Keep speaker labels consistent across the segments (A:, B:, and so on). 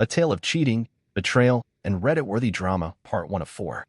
A: A tale of cheating, betrayal, and Reddit-worthy drama, part 1 of 4.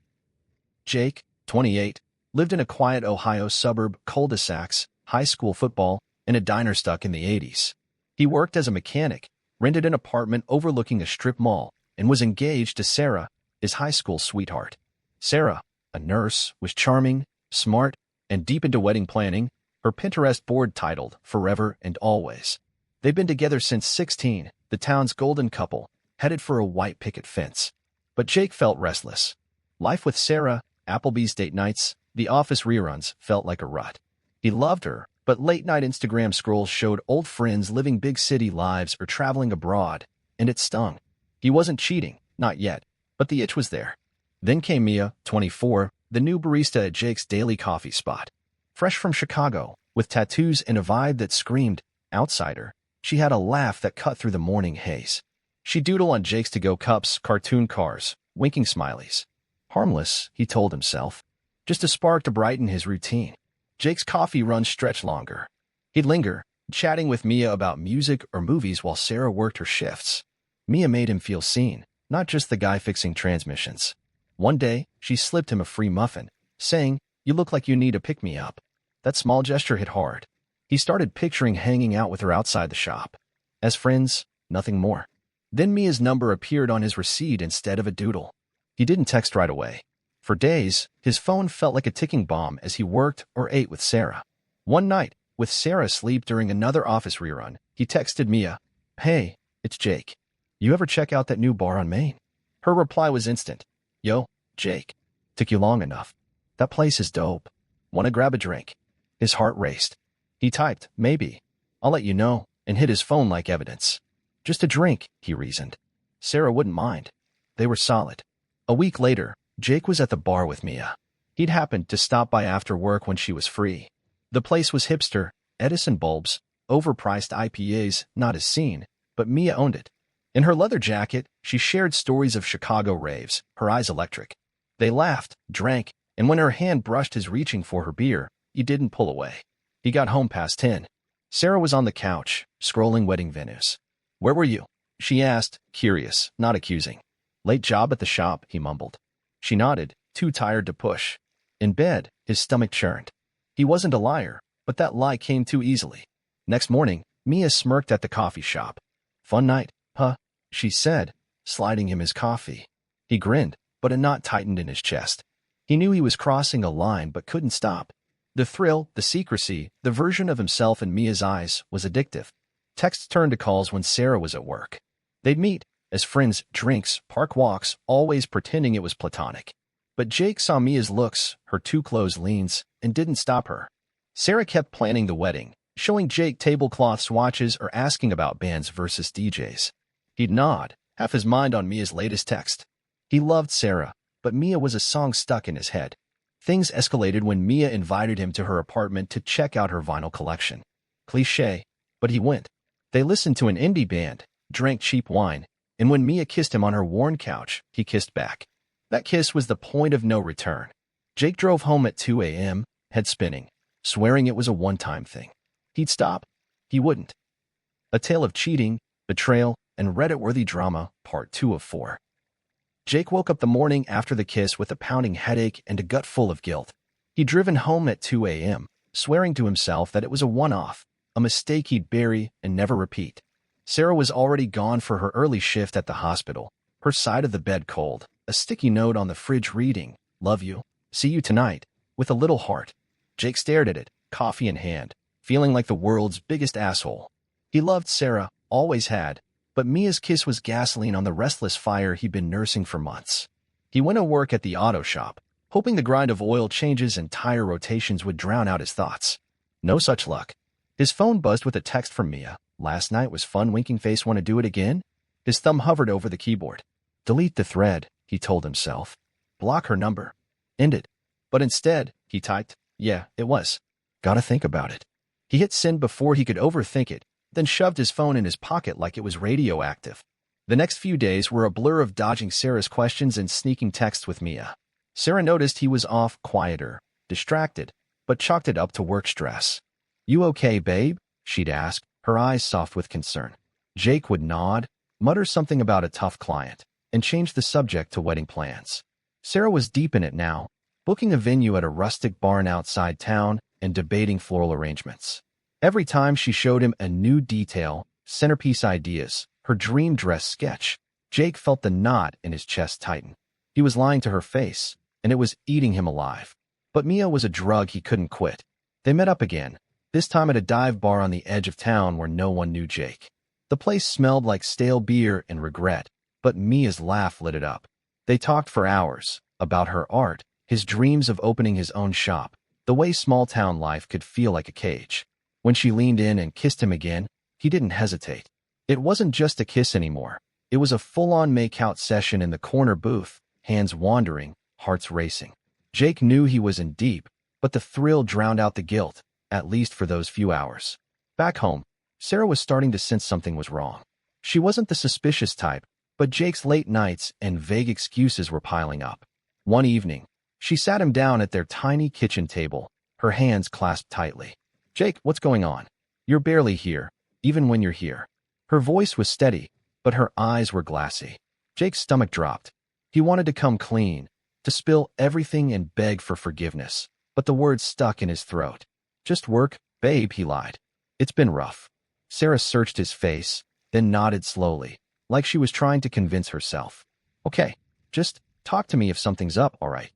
A: Jake, 28, lived in a quiet Ohio suburb, cul-de-sacs, high school football, and a diner stuck in the 80s. He worked as a mechanic, rented an apartment overlooking a strip mall, and was engaged to Sarah, his high school sweetheart. Sarah, a nurse, was charming, smart, and deep into wedding planning, her Pinterest board titled Forever and Always. They've been together since 16, the town's golden couple, headed for a white picket fence. But Jake felt restless. Life with Sarah, Applebee's date nights, the office reruns felt like a rut. He loved her, but late-night Instagram scrolls showed old friends living big city lives or traveling abroad, and it stung. He wasn't cheating, not yet, but the itch was there. Then came Mia, 24, the new barista at Jake's daily coffee spot. Fresh from Chicago, with tattoos and a vibe that screamed outsider, she had a laugh that cut through the morning haze. She'd doodle on Jake's to-go cups, cartoon cars, winking smileys. Harmless, he told himself. Just a spark to brighten his routine. Jake's coffee runs stretched longer. He'd linger, chatting with Mia about music or movies while Sarah worked her shifts. Mia made him feel seen, not just the guy fixing transmissions. One day, she slipped him a free muffin, saying, "You look like you need a pick-me-up." That small gesture hit hard. He started picturing hanging out with her outside the shop. As friends, nothing more. Then Mia's number appeared on his receipt instead of a doodle. He didn't text right away. For days, his phone felt like a ticking bomb as he worked or ate with Sarah. One night, with Sarah asleep during another office rerun, he texted Mia, "Hey, it's Jake. You ever check out that new bar on Main?" Her reply was instant. "Yo, Jake. Took you long enough. That place is dope. Wanna grab a drink?" His heart raced. He typed, "Maybe. I'll let you know," and hid his phone like evidence. Just a drink, he reasoned. Sarah wouldn't mind. They were solid. A week later, Jake was at the bar with Mia. He'd happened to stop by after work when she was free. The place was hipster, Edison bulbs, overpriced IPAs, not his scene, but Mia owned it. In her leather jacket, she shared stories of Chicago raves, her eyes electric. They laughed, drank, and when her hand brushed his reaching for her beer, he didn't pull away. He got home past 10. Sarah was on the couch, scrolling wedding venues. "Where were you?" she asked, curious, not accusing. "Late job at the shop," he mumbled. She nodded, too tired to push. In bed, his stomach churned. He wasn't a liar, but that lie came too easily. Next morning, Mia smirked at the coffee shop. "Fun night, huh?" she said, sliding him his coffee. He grinned, but a knot tightened in his chest. He knew he was crossing a line but couldn't stop. The thrill, the secrecy, the version of himself in Mia's eyes was addictive. Texts turned to calls when Sarah was at work. They'd meet, as friends, drinks, park walks, always pretending it was platonic. But Jake saw Mia's looks, her too close leans, and didn't stop her. Sarah kept planning the wedding, showing Jake tablecloth swatches or asking about bands versus DJs. He'd nod, half his mind on Mia's latest text. He loved Sarah, but Mia was a song stuck in his head. Things escalated when Mia invited him to her apartment to check out her vinyl collection. Cliché, but he went. They listened to an indie band, drank cheap wine, and when Mia kissed him on her worn couch, he kissed back. That kiss was the point of no return. Jake drove home at 2 a.m., head spinning, swearing it was a one-time thing. He'd stop. He wouldn't. A tale of cheating, betrayal, and Reddit-worthy drama, part 2 of 4. Jake woke up the morning after the kiss with a pounding headache and a gut full of guilt. He'd driven home at 2 a.m., swearing to himself that it was a one-off, a mistake he'd bury and never repeat. Sarah was already gone for her early shift at the hospital, her side of the bed cold, a sticky note on the fridge reading, "Love you, see you tonight," with a little heart. Jake stared at it, coffee in hand, feeling like the world's biggest asshole. He loved Sarah, always had, but Mia's kiss was gasoline on the restless fire he'd been nursing for months. He went to work at the auto shop, hoping the grind of oil changes and tire rotations would drown out his thoughts. No such luck. His phone buzzed with a text from Mia. "Last night was fun, winking face, wanna do it again?" His thumb hovered over the keyboard. Delete the thread, he told himself. Block her number. End it. But instead, he typed, "Yeah, it was. Gotta think about it." He hit send before he could overthink it, then shoved his phone in his pocket like it was radioactive. The next few days were a blur of dodging Sarah's questions and sneaking texts with Mia. Sarah noticed he was off, quieter, distracted, but chalked it up to work stress. "You okay, babe?" she'd ask, her eyes soft with concern. Jake would nod, mutter something about a tough client, and change the subject to wedding plans. Sarah was deep in it now, booking a venue at a rustic barn outside town and debating floral arrangements. Every time she showed him a new detail, centerpiece ideas, her dream dress sketch, Jake felt the knot in his chest tighten. He was lying to her face, and it was eating him alive. But Mia was a drug he couldn't quit. They met up again, this time at a dive bar on the edge of town where no one knew Jake. The place smelled like stale beer and regret, but Mia's laugh lit it up. They talked for hours, about her art, his dreams of opening his own shop, the way small-town life could feel like a cage. When she leaned in and kissed him again, he didn't hesitate. It wasn't just a kiss anymore. It was a full-on make-out session in the corner booth, hands wandering, hearts racing. Jake knew he was in deep, but the thrill drowned out the guilt, at least for those few hours. Back home, Sarah was starting to sense something was wrong. She wasn't the suspicious type, but Jake's late nights and vague excuses were piling up. One evening, she sat him down at their tiny kitchen table, her hands clasped tightly. "Jake, what's going on? You're barely here, even when you're here." Her voice was steady, but her eyes were glassy. Jake's stomach dropped. He wanted to come clean, to spill everything and beg for forgiveness, but the words stuck in his throat. "Just work, babe," he lied. "It's been rough." Sarah searched his face, then nodded slowly, like she was trying to convince herself. "Okay, just talk to me if something's up, all right."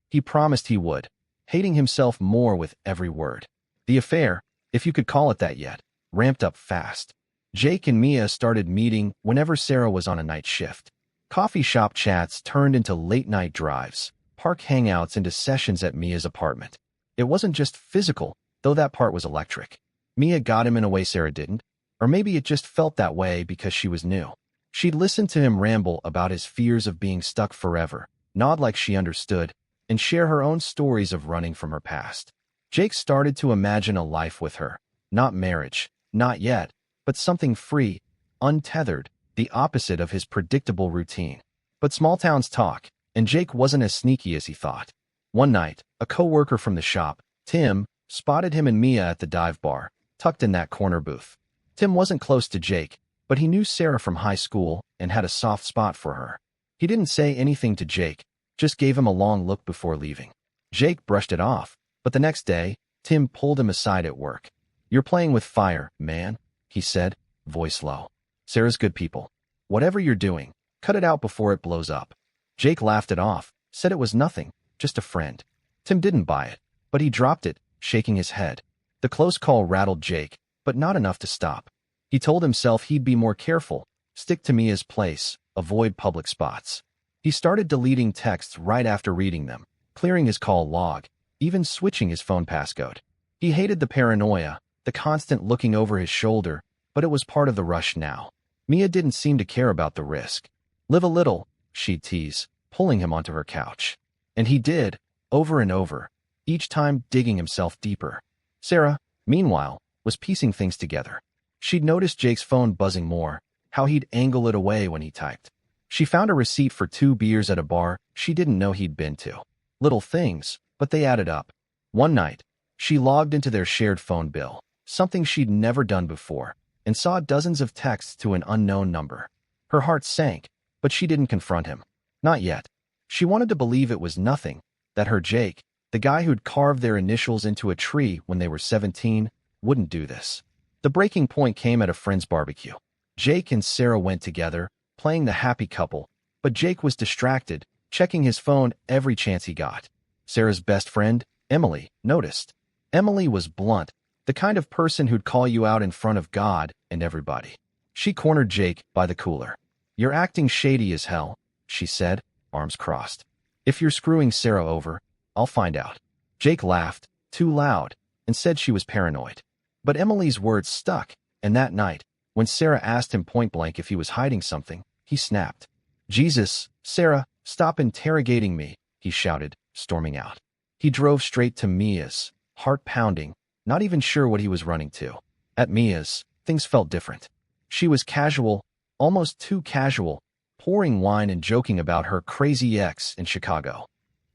A: He promised he would, hating himself more with every word. The affair, if you could call it that yet, ramped up fast. Jake and Mia started meeting whenever Sarah was on a night shift. Coffee shop chats turned into late-night drives, park hangouts into sessions at Mia's apartment. It wasn't just physical, though that part was electric. Mia got him in a way Sarah didn't, or maybe it just felt that way because she was new. She'd listen to him ramble about his fears of being stuck forever, nod like she understood, and share her own stories of running from her past. Jake started to imagine a life with her, not marriage, not yet, but something free, untethered, the opposite of his predictable routine. But small towns talk, and Jake wasn't as sneaky as he thought. One night, a co-worker from the shop, Tim, spotted him and Mia at the dive bar, tucked in that corner booth. Tim wasn't close to Jake, but he knew Sarah from high school and had a soft spot for her. He didn't say anything to Jake, just gave him a long look before leaving. Jake brushed it off, but the next day, Tim pulled him aside at work. "You're playing with fire, man," he said, voice low. "Sarah's good people. Whatever you're doing, cut it out before it blows up." Jake laughed it off, said it was nothing, just a friend. Tim didn't buy it, but he dropped it, shaking his head. The close call rattled Jake, but not enough to stop. He told himself he'd be more careful, stick to Mia's place, avoid public spots. He started deleting texts right after reading them, clearing his call log, even switching his phone passcode. He hated the paranoia, the constant looking over his shoulder, but it was part of the rush now. Mia didn't seem to care about the risk. "Live a little," she'd tease, pulling him onto her couch. And he did, over and over, each time digging himself deeper. Sarah, meanwhile, was piecing things together. She'd noticed Jake's phone buzzing more, how he'd angle it away when he typed. She found a receipt for 2 beers at a bar she didn't know he'd been to. Little things, but they added up. One night, she logged into their shared phone bill, something she'd never done before, and saw dozens of texts to an unknown number. Her heart sank, but she didn't confront him. Not yet. She wanted to believe it was nothing, that her Jake, the guy who'd carved their initials into a tree when they were 17, wouldn't do this. The breaking point came at a friend's barbecue. Jake and Sarah went together, playing the happy couple, but Jake was distracted, checking his phone every chance he got. Sarah's best friend, Emily, noticed. Emily was blunt, the kind of person who'd call you out in front of God and everybody. She cornered Jake by the cooler. "You're acting shady as hell," she said, arms crossed. "If you're screwing Sarah over, I'll find out." Jake laughed, too loud, and said she was paranoid. But Emily's words stuck, and that night, when Sarah asked him point-blank if he was hiding something, he snapped. "Jesus, Sarah, stop interrogating me," he shouted, storming out. He drove straight to Mia's, heart pounding, not even sure what he was running to. At Mia's, things felt different. She was casual, almost too casual, pouring wine and joking about her crazy ex in Chicago.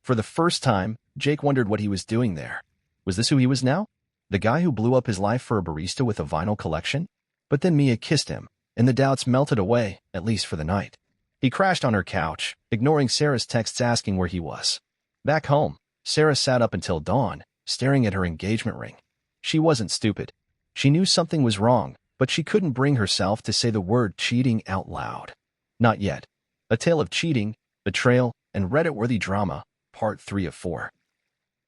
A: For the first time, Jake wondered what he was doing there. Was this who he was now? The guy who blew up his life for a barista with a vinyl collection? But then Mia kissed him, and the doubts melted away, at least for the night. He crashed on her couch, ignoring Sarah's texts asking where he was. Back home, Sarah sat up until dawn, staring at her engagement ring. She wasn't stupid. She knew something was wrong, but she couldn't bring herself to say the word cheating out loud. Not yet. A tale of cheating, betrayal, and Reddit-worthy drama, part 3 of 4.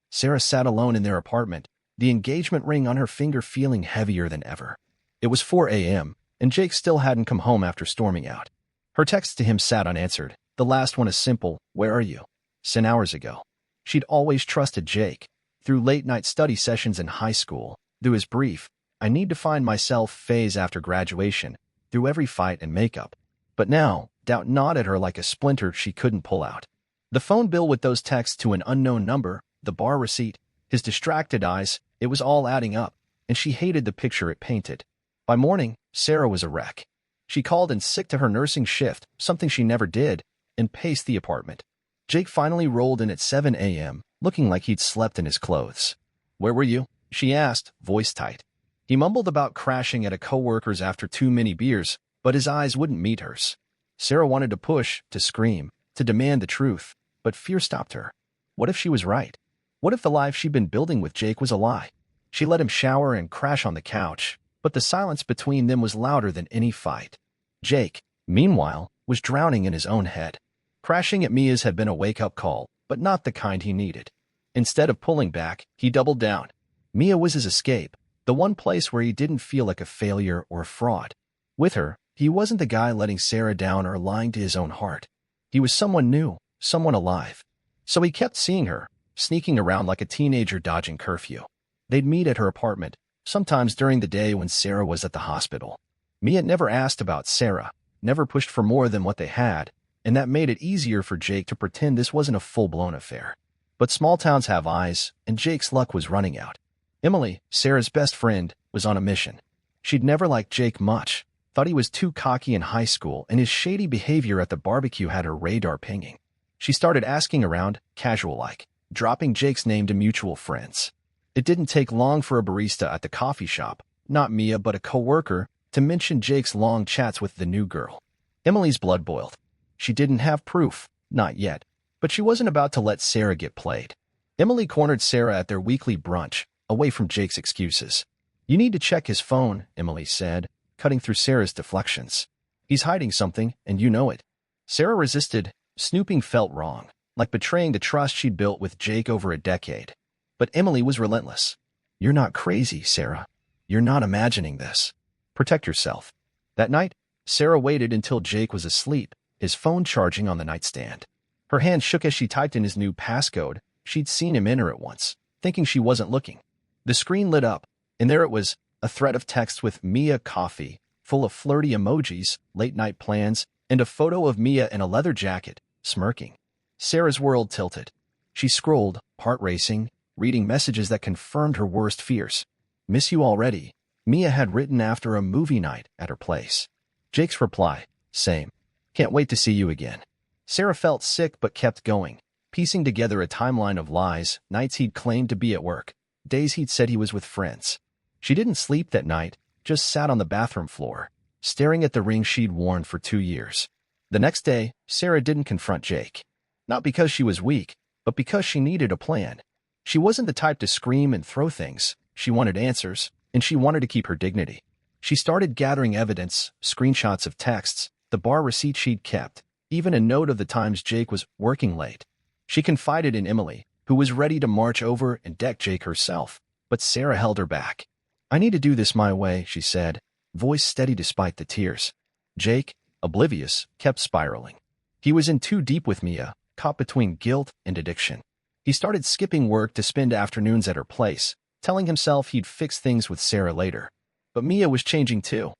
A: Sarah sat alone in their apartment, the engagement ring on her finger feeling heavier than ever. It was 4 a.m., and Jake still hadn't come home after storming out. Her text to him sat unanswered, the last one a simple, "Where are you?" sent hours ago. She'd always trusted Jake. Through late-night study sessions in high school, through his brief, "I need to find myself" phase after graduation, through every fight and makeup. But now, doubt gnawed at her like a splinter she couldn't pull out. The phone bill with those texts to an unknown number, the bar receipt, his distracted eyes, it was all adding up, and she hated the picture it painted. By morning, Sarah was a wreck. She called in sick to her nursing shift, something she never did, and paced the apartment. Jake finally rolled in at 7 a.m., looking like he'd slept in his clothes. "Where were you?" she asked, voice tight. He mumbled about crashing at a coworker's after too many beers, but his eyes wouldn't meet hers. Sarah wanted to push, to scream, to demand the truth, but fear stopped her. What if she was right? What if the life she'd been building with Jake was a lie? She let him shower and crash on the couch, but the silence between them was louder than any fight. Jake, meanwhile, was drowning in his own head. Crashing at Mia's had been a wake-up call, but not the kind he needed. Instead of pulling back, he doubled down. Mia was his escape, the one place where he didn't feel like a failure or a fraud. With her, he wasn't the guy letting Sarah down or lying to his own heart. He was someone new, someone alive. So he kept seeing her, sneaking around like a teenager dodging curfew. They'd meet at her apartment, sometimes during the day when Sarah was at the hospital. Mia never asked about Sarah, never pushed for more than what they had, and that made it easier for Jake to pretend this wasn't a full-blown affair. But small towns have eyes, and Jake's luck was running out. Emily, Sarah's best friend, was on a mission. She'd never liked Jake much, thought he was too cocky in high school, and his shady behavior at the barbecue had her radar pinging. She started asking around, casual-like, dropping Jake's name to mutual friends. It didn't take long for a barista at the coffee shop, not Mia but a coworker, to mention Jake's long chats with the new girl. Emily's blood boiled. She didn't have proof, not yet, but she wasn't about to let Sarah get played. Emily cornered Sarah at their weekly brunch, away from Jake's excuses. "You need to check his phone," Emily said, cutting through Sarah's deflections. "He's hiding something, and you know it." Sarah resisted. Snooping felt wrong, like betraying the trust she'd built with Jake over a decade. But Emily was relentless. "You're not crazy, Sarah. You're not imagining this. Protect yourself." That night, Sarah waited until Jake was asleep, his phone charging on the nightstand. Her hand shook as she typed in his new passcode. She'd seen him enter it once, thinking she wasn't looking. The screen lit up, and there it was, a thread of text with Mia coffee, full of flirty emojis, late-night plans, and a photo of Mia in a leather jacket, smirking. Sarah's world tilted. She scrolled, heart racing, reading messages that confirmed her worst fears. "Miss you already," Mia had written after a movie night at her place. Jake's reply, "Same. Can't wait to see you again." Sarah felt sick but kept going, piecing together a timeline of lies, nights he'd claimed to be at work, days he'd said he was with friends. She didn't sleep that night, just sat on the bathroom floor, staring at the ring she'd worn for 2 years. The next day, Sarah didn't confront Jake. Not because she was weak, but because she needed a plan. She wasn't the type to scream and throw things. She wanted answers, and she wanted to keep her dignity. She started gathering evidence, screenshots of texts, the bar receipt she'd kept, even a note of the times Jake was working late. She confided in Emily, who was ready to march over and deck Jake herself, but Sarah held her back. "I need to do this my way," she said, voice steady despite the tears. Jake, oblivious, kept spiraling. He was in too deep with Mia, caught between guilt and addiction. He started skipping work to spend afternoons at her place, telling himself he'd fix things with Sarah later. But Mia was changing too.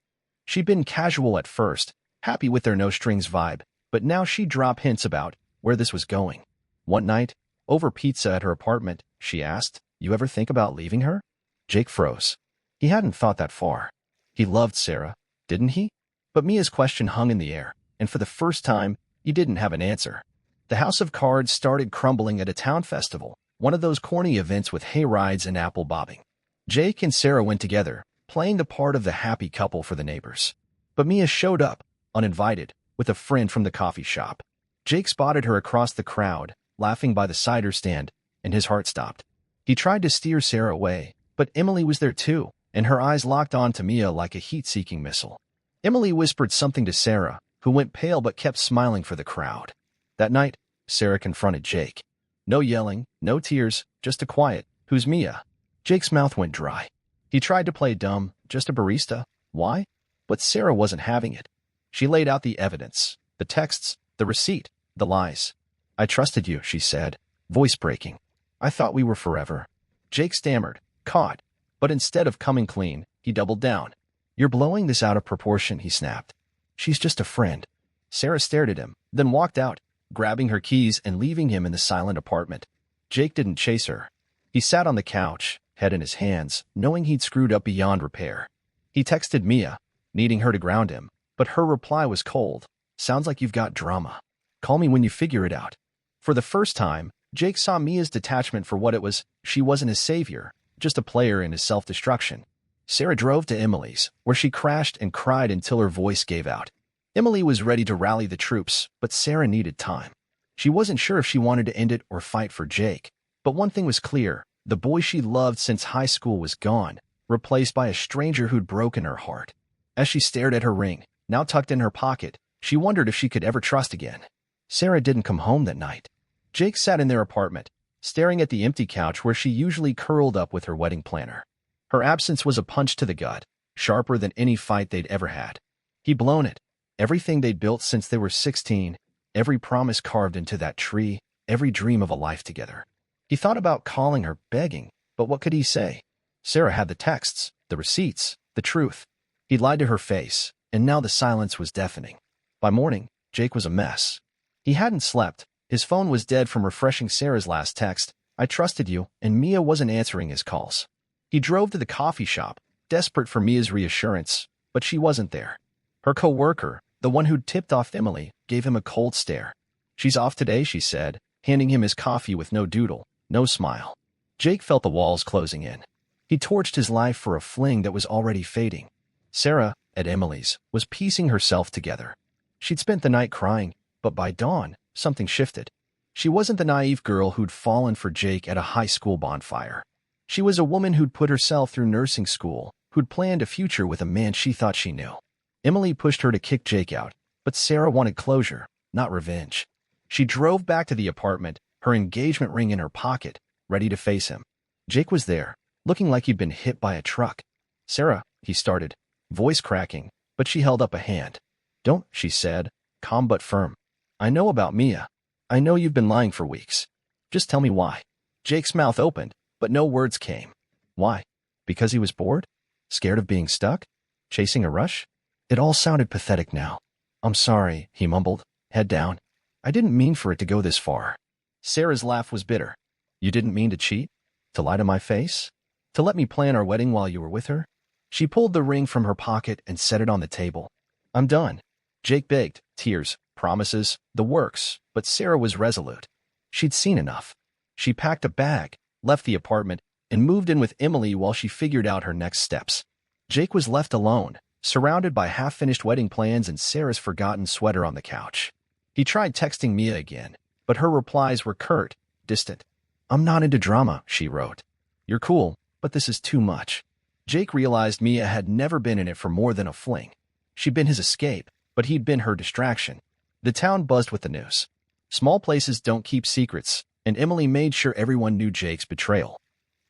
A: She'd been casual at first, happy with their no-strings vibe, but now she'd drop hints about where this was going. One night, over pizza at her apartment, she asked, "You ever think about leaving her?" Jake froze. He hadn't thought that far. He loved Sarah, didn't he? But Mia's question hung in the air, and for the first time, he didn't have an answer. The House of Cards started crumbling at a town festival, one of those corny events with hay rides and apple bobbing. Jake and Sarah went together, playing the part of the happy couple for the neighbors. But Mia showed up, uninvited, with a friend from the coffee shop. Jake spotted her across the crowd, laughing by the cider stand, and his heart stopped. He tried to steer Sarah away, but Emily was there too, and her eyes locked on to Mia like a heat-seeking missile. Emily whispered something to Sarah, who went pale but kept smiling for the crowd. That night, Sarah confronted Jake. No yelling, no tears, just a quiet, "Who's Mia?" Jake's mouth went dry. He tried to play dumb, just a barista. Why? But Sarah wasn't having it. She laid out the evidence, the texts, the receipt, the lies. "I trusted you," she said, voice breaking. "I thought we were forever." Jake stammered, caught, but instead of coming clean, he doubled down. "You're blowing this out of proportion," he snapped. "She's just a friend." Sarah stared at him, then walked out, grabbing her keys and leaving him in the silent apartment. Jake didn't chase her. He sat on the couch, head in his hands, knowing he'd screwed up beyond repair. He texted Mia, needing her to ground him, but her reply was cold. "Sounds like you've got drama. Call me when you figure it out." For the first time, Jake saw Mia's detachment for what it was. She wasn't his savior, just a player in his self-destruction. Sarah drove to Emily's, where she crashed and cried until her voice gave out. Emily was ready to rally the troops, but Sarah needed time. She wasn't sure if she wanted to end it or fight for Jake. But one thing was clear, the boy she loved since high school was gone, replaced by a stranger who'd broken her heart. As she stared at her ring, now tucked in her pocket, she wondered if she could ever trust again. Sarah didn't come home that night. Jake sat in their apartment, staring at the empty couch where she usually curled up with her wedding planner. Her absence was a punch to the gut, sharper than any fight they'd ever had. He'd blown it. Everything they'd built since they were 16, every promise carved into that tree, every dream of a life together. He thought about calling her, begging, but what could he say? Sarah had the texts, the receipts, the truth. He'd lied to her face, and now the silence was deafening. By morning, Jake was a mess. He hadn't slept. His phone was dead from refreshing Sarah's last text, "I trusted you," and Mia wasn't answering his calls. He drove to the coffee shop, desperate for Mia's reassurance, but she wasn't there. Her co-worker, the one who'd tipped off Emily, gave him a cold stare. "She's off today," she said, handing him his coffee with no doodle, no smile. Jake felt the walls closing in. He torched his life for a fling that was already fading. Sarah, at Emily's, was piecing herself together. She'd spent the night crying, but by dawn, something shifted. She wasn't the naive girl who'd fallen for Jake at a high school bonfire. She was a woman who'd put herself through nursing school, who'd planned a future with a man she thought she knew. Emily pushed her to kick Jake out, but Sarah wanted closure, not revenge. She drove back to the apartment, her engagement ring in her pocket, ready to face him. Jake was there, looking like he'd been hit by a truck. "Sarah," he started, voice cracking, but she held up a hand. "Don't," she said, calm but firm. "I know about Mia. I know you've been lying for weeks. Just tell me why." Jake's mouth opened, but no words came. Why? Because he was bored? Scared of being stuck? Chasing a rush? It all sounded pathetic now. "I'm sorry," he mumbled, head down. "I didn't mean for it to go this far." Sarah's laugh was bitter. "You didn't mean to cheat? To lie to my face? To let me plan our wedding while you were with her?" She pulled the ring from her pocket and set it on the table. "I'm done." Jake begged, tears, promises, the works, but Sarah was resolute. She'd seen enough. She packed a bag, left the apartment, and moved in with Emily while she figured out her next steps. Jake was left alone, surrounded by half-finished wedding plans and Sarah's forgotten sweater on the couch. He tried texting Mia again, but her replies were curt, distant. "I'm not into drama," she wrote. "You're cool, but this is too much." Jake realized Mia had never been in it for more than a fling. She'd been his escape, but he'd been her distraction. The town buzzed with the news. Small places don't keep secrets, and Emily made sure everyone knew Jake's betrayal.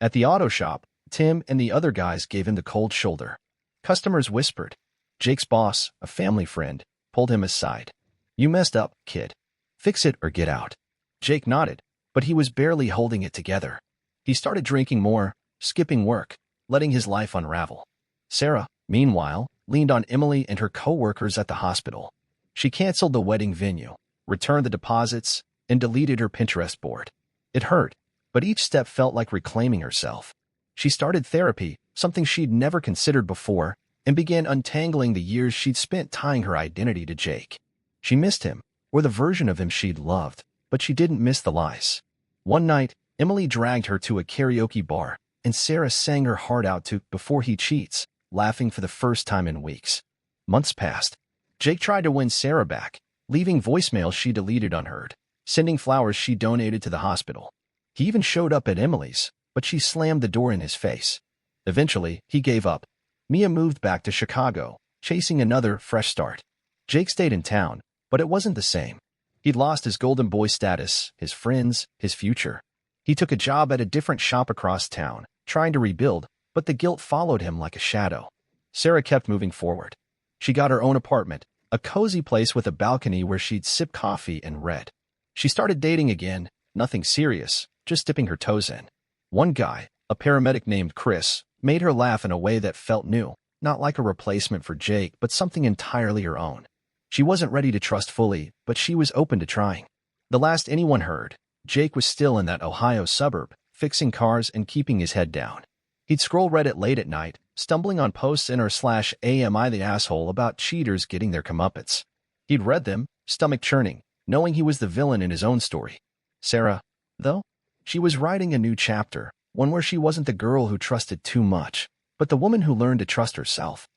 A: At the auto shop, Tim and the other guys gave him the cold shoulder. Customers whispered. Jake's boss, a family friend, pulled him aside. "You messed up, kid. Fix it or get out." Jake nodded, but he was barely holding it together. He started drinking more, skipping work, letting his life unravel. Sarah, meanwhile, leaned on Emily and her co-workers at the hospital. She canceled the wedding venue, returned the deposits, and deleted her Pinterest board. It hurt, but each step felt like reclaiming herself. She started therapy, something she'd never considered before, and began untangling the years she'd spent tying her identity to Jake. She missed him, or the version of him she'd loved, but she didn't miss the lies. One night, Emily dragged her to a karaoke bar, and Sarah sang her heart out to "Before He Cheats," laughing for the first time in weeks. Months passed. Jake tried to win Sarah back, leaving voicemails she deleted unheard, sending flowers she donated to the hospital. He even showed up at Emily's, but she slammed the door in his face. Eventually, he gave up. Mia moved back to Chicago, chasing another fresh start. Jake stayed in town, but it wasn't the same. He'd lost his golden boy status, his friends, his future. He took a job at a different shop across town, trying to rebuild, but the guilt followed him like a shadow. Sarah kept moving forward. She got her own apartment, a cozy place with a balcony where she'd sip coffee and read. She started dating again, nothing serious, just dipping her toes in. One guy, a paramedic named Chris, made her laugh in a way that felt new, not like a replacement for Jake, but something entirely her own. She wasn't ready to trust fully, but she was open to trying. The last anyone heard, Jake was still in that Ohio suburb, fixing cars and keeping his head down. He'd scroll Reddit late at night, stumbling on posts in r/am I the asshole about cheaters getting their comeuppance. He'd read them, stomach churning, knowing he was the villain in his own story. Sarah, though? She was writing a new chapter, one where she wasn't the girl who trusted too much, but the woman who learned to trust herself.